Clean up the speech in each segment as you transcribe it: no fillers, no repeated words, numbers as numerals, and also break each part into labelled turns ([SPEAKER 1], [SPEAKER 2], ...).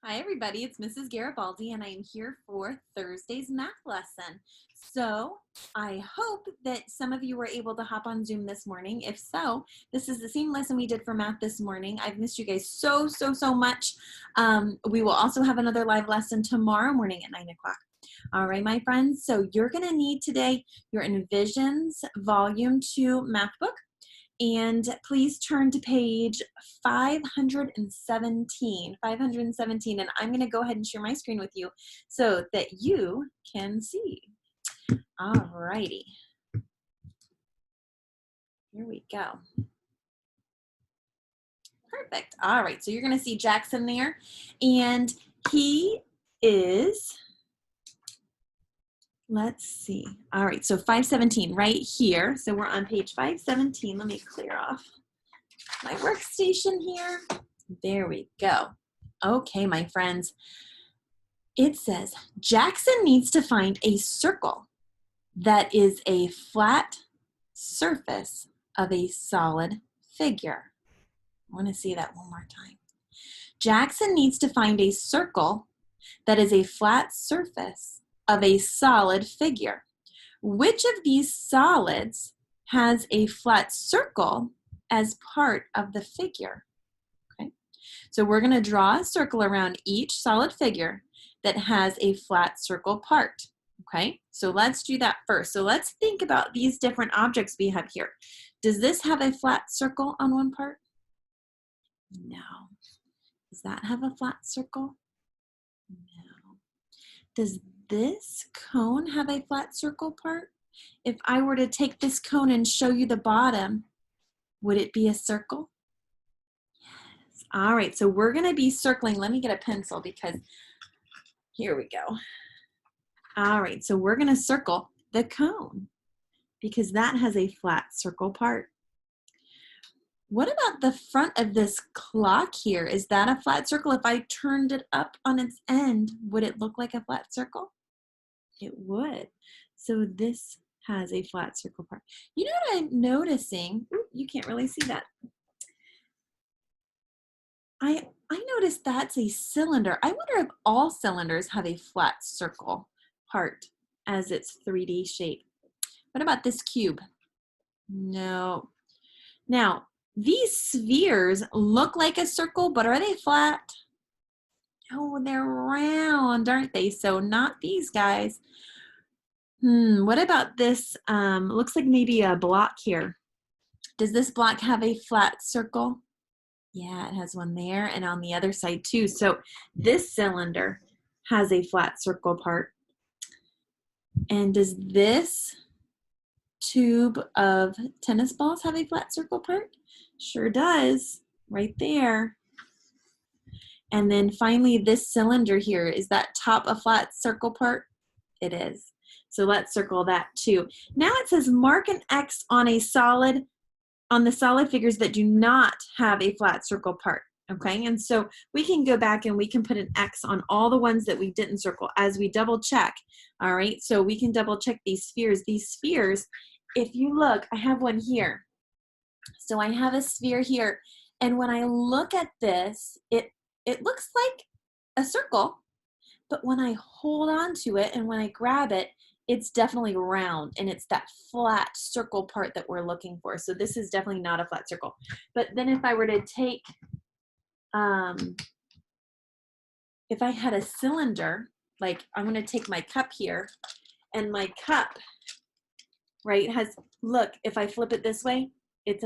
[SPEAKER 1] Hi everybody, it's Mrs. Garibaldi and I am here for Thursday's math lesson. So I hope that some of you were able to hop on Zoom this morning. If so, this is the same lesson we did for math this morning. I've missed you guys so much. We will also have another live lesson tomorrow morning at 9 o'clock. All right, my friends, so you're gonna need today your Envisions Volume 2 math book. And please turn to page 517, and I'm going to go ahead and share my screen with you so that you can see. All righty. Here we go. Perfect. All right, so you're going to see Jackson there, and he is, let's see. All right, so 517 right here. So we're on page 517. Let me clear off my workstation here. There we go. Okay, my friends. It says Jackson needs to find a circle that is a flat surface of a solid figure. I want to see that one more time. Jackson needs to find a circle that is a flat surface of a solid figure. Which of these solids has a flat circle as part of the figure? Okay, so we're going to draw a circle around each solid figure that has a flat circle part. Okay, so let's do that first. So let's think about these different objects we have here. Does this have a flat circle on one part? No. Does that have a flat circle? No. Does this cone have a flat circle part? If I were to take this cone and show you the bottom, would it be a circle? Yes. All right, so we're going to be circling. Let me get a pencil because here we go. All right, so we're going to circle the cone because that has a flat circle part. What about the front of this clock here? Is that a flat circle? If I turned it up on its end, would it look like a flat circle? It would. So this has a flat circle part. You know what I'm noticing? Ooh, you can't really see that. I noticed that's a cylinder. I wonder if all cylinders have a flat circle part as its 3D shape. What about this cube? No. Now, these spheres look like a circle, but are they flat? No, they're round, aren't they? So not these guys. What about this? Looks like maybe a block here. Does this block have a flat circle? Yeah, it has one there and on the other side too. So this cylinder has a flat circle part. And does this tube of tennis balls have a flat circle part? Sure does, right there. And then finally this cylinder here, is that top a flat circle part? It is. So let's circle that too. Now it says mark an X on the solid figures that do not have a flat circle part. Okay, and so we can go back and we can put an X on all the ones that we didn't circle as we double check. All right, so we can double check these spheres. These spheres, if you look, I have one here. So I have a sphere here, and when I look at this, it looks like a circle, but when I hold on to it and when I grab it, it's definitely round, and it's that flat circle part that we're looking for. So this is definitely not a flat circle. But then if I were to take, if I had a cylinder, like I'm going to take my cup here, and my cup, right, has, look, if I flip it this way, it's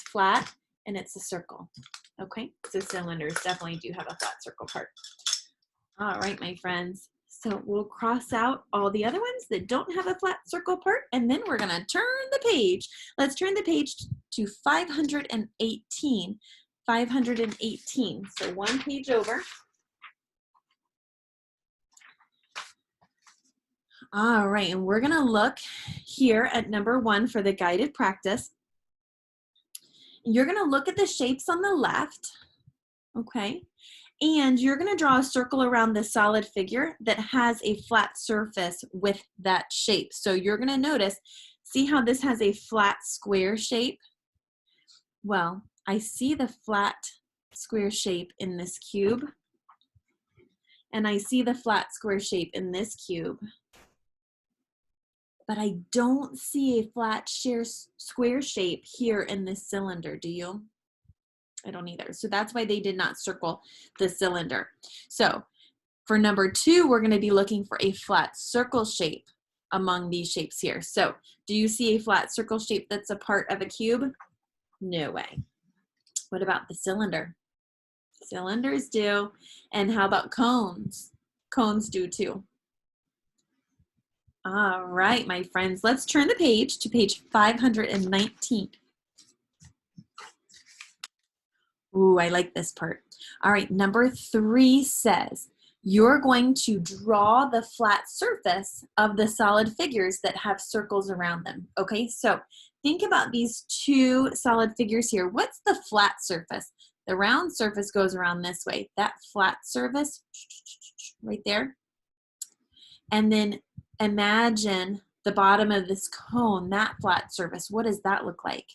[SPEAKER 1] flat, and it's a circle. Okay, so cylinders definitely do have a flat circle part. All right, my friends. So we'll cross out all the other ones that don't have a flat circle part, and then we're going to turn the page. Let's turn the page to 518. 518. So one page over. All right, and we're going to look here at number 1 for the guided practice. You're going to look at the shapes on the left, okay? And you're going to draw a circle around the solid figure that has a flat surface with that shape. So you're going to notice, see how this has a flat square shape? Well, I see the flat square shape in this cube. and I see the flat square shape in this cube, but I don't see a flat square shape here in this cylinder, do you? I don't either. So that's why they did not circle the cylinder. So for number 2, we're going to be looking for a flat circle shape among these shapes here. So do you see a flat circle shape that's a part of a cube? No way. What about the cylinder? Cylinders do. And how about cones? Cones do too. All right, my friends, let's turn the page to page 519. Ooh, I like this part. All right, number 3 says, you're going to draw the flat surface of the solid figures that have circles around them. Okay, so think about these 2 solid figures here. What's the flat surface? The round surface goes around this way. That flat surface right there. And then imagine the bottom of this cone, that flat surface. What does that look like?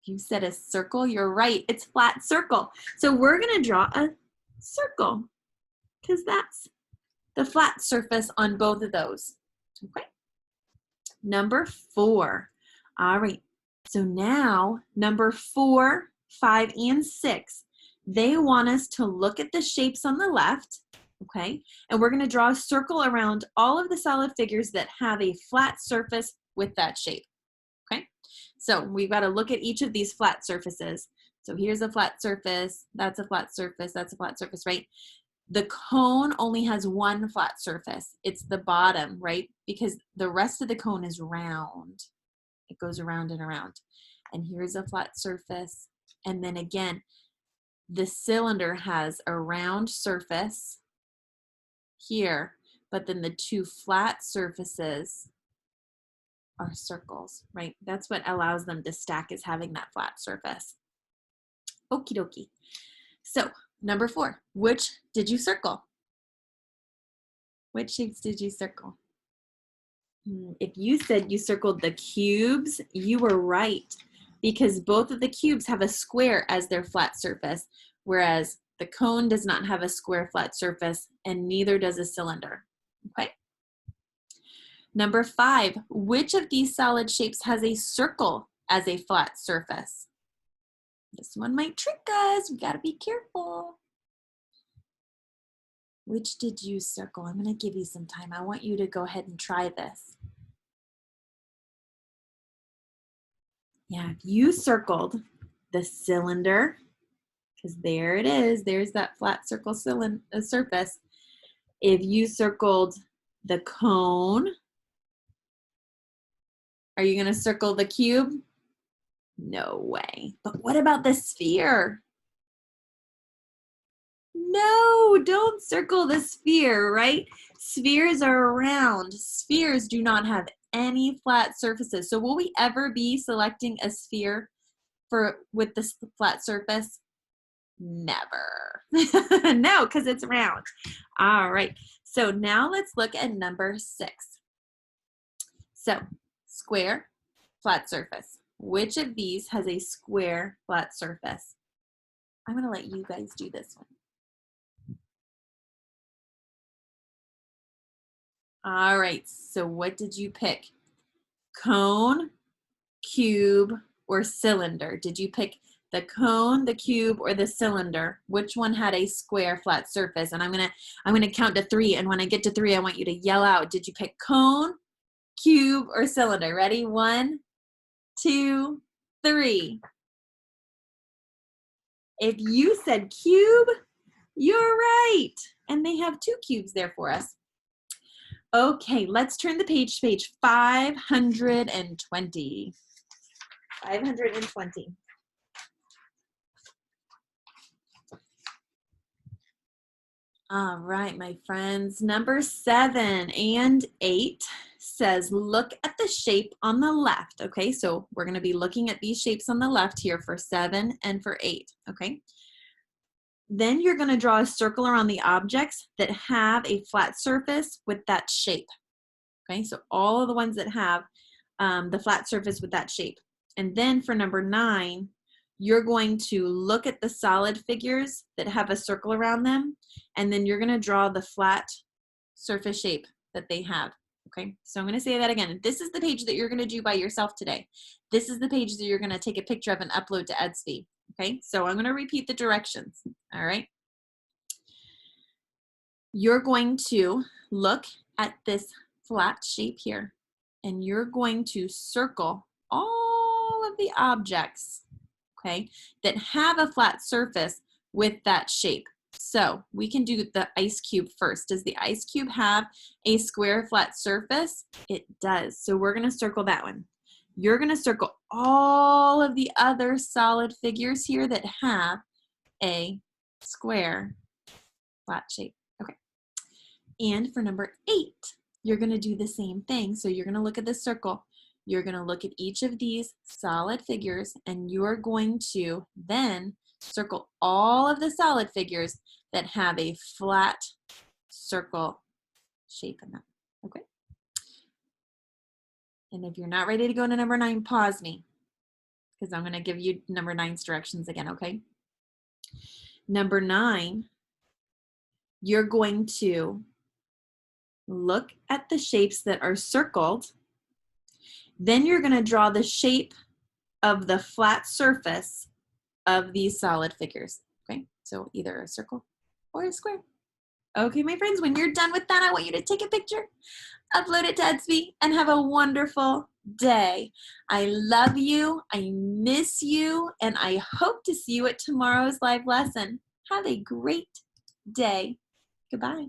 [SPEAKER 1] You said a circle, you're right, it's flat circle. So we're gonna draw a circle because that's the flat surface on both of those, okay? Number 4, all right, so now number 4, 5, and 6, they want us to look at the shapes on the left, okay? And we're gonna draw a circle around all of the solid figures that have a flat surface with that shape. So we've got to look at each of these flat surfaces. So here's a flat surface, that's a flat surface, that's a flat surface, right? The cone only has one flat surface. It's the bottom, right? Because the rest of the cone is round. It goes around and around. And here's a flat surface. And then again, the cylinder has a round surface here, but then the 2 flat surfaces are circles, right? That's what allows them to stack, is having that flat surface. Okie dokie. So number 4, which did you circle? Which shapes did you circle? If you said you circled the cubes, you were right, because both of the cubes have a square as their flat surface, whereas the cone does not have a square flat surface, and neither does a cylinder, okay? Number 5, which of these solid shapes has a circle as a flat surface? This one might trick us. We gotta be careful. Which did you circle? I'm gonna give you some time. I want you to go ahead and try this. Yeah, if you circled the cylinder, because there it is, there's that flat circle surface. If you circled the cone, are you going to circle the cube? No way. But what about the sphere? No, don't circle the sphere, right? Spheres are round. Spheres do not have any flat surfaces. So will we ever be selecting a sphere with this flat surface? Never. No, because it's round. All right. So now let's look at number 6. So square, flat surface. Which of these has a square flat surface? I'm going to let you guys do this one. All right, so what did you pick? Cone, cube, or cylinder? Did you pick the cone, the cube, or the cylinder? Which one had a square flat surface? And I'm gonna count to 3, and when I get to 3, I want you to yell out, did you pick cone, cube, or cylinder? Ready? 1, 2, 3. If you said cube, you're right. And they have 2 cubes there for us. Okay, let's turn the page to page 520. 520. All right, my friends. Number 7 and 8 says, look at the shape on the left. Okay, so we're going to be looking at these shapes on the left here for 7 and for 8. Okay. Then you're going to draw a circle around the objects that have a flat surface with that shape. Okay, so all of the ones that have the flat surface with that shape. And then for number 9, you're going to look at the solid figures that have a circle around them, and then you're going to draw the flat surface shape that they have. Okay, so I'm going to say that again. This is the page that you're going to do by yourself today. This is the page that you're going to take a picture of and upload to edsby. Okay, so I'm going to repeat the directions. All right. You're going to look at this flat shape here, and you're going to circle all of the objects, okay, that have a flat surface with that shape. So we can do the ice cube first. Does the ice cube have a square flat surface? It does. So we're going to circle that one. You're going to circle all of the other solid figures here that have a square flat shape. Okay. And for number 8, you're going to do the same thing. So you're going to look at the circle. You're going to look at each of these solid figures, and you're going to then circle all of the solid figures that have a flat circle shape in them. Okay? And if you're not ready to go to number 9, pause me, because I'm going to give you number 9's directions again, okay? Number 9, you're going to look at the shapes that are circled. Then you're going to draw the shape of the flat surface of these solid figures. Okay, so either a circle or a square. Okay, my friends, when you're done with that, I want you to take a picture, upload it to edsby, and have a wonderful day. I love you, I miss you, and I hope to see you at tomorrow's live lesson. Have a great day. Goodbye.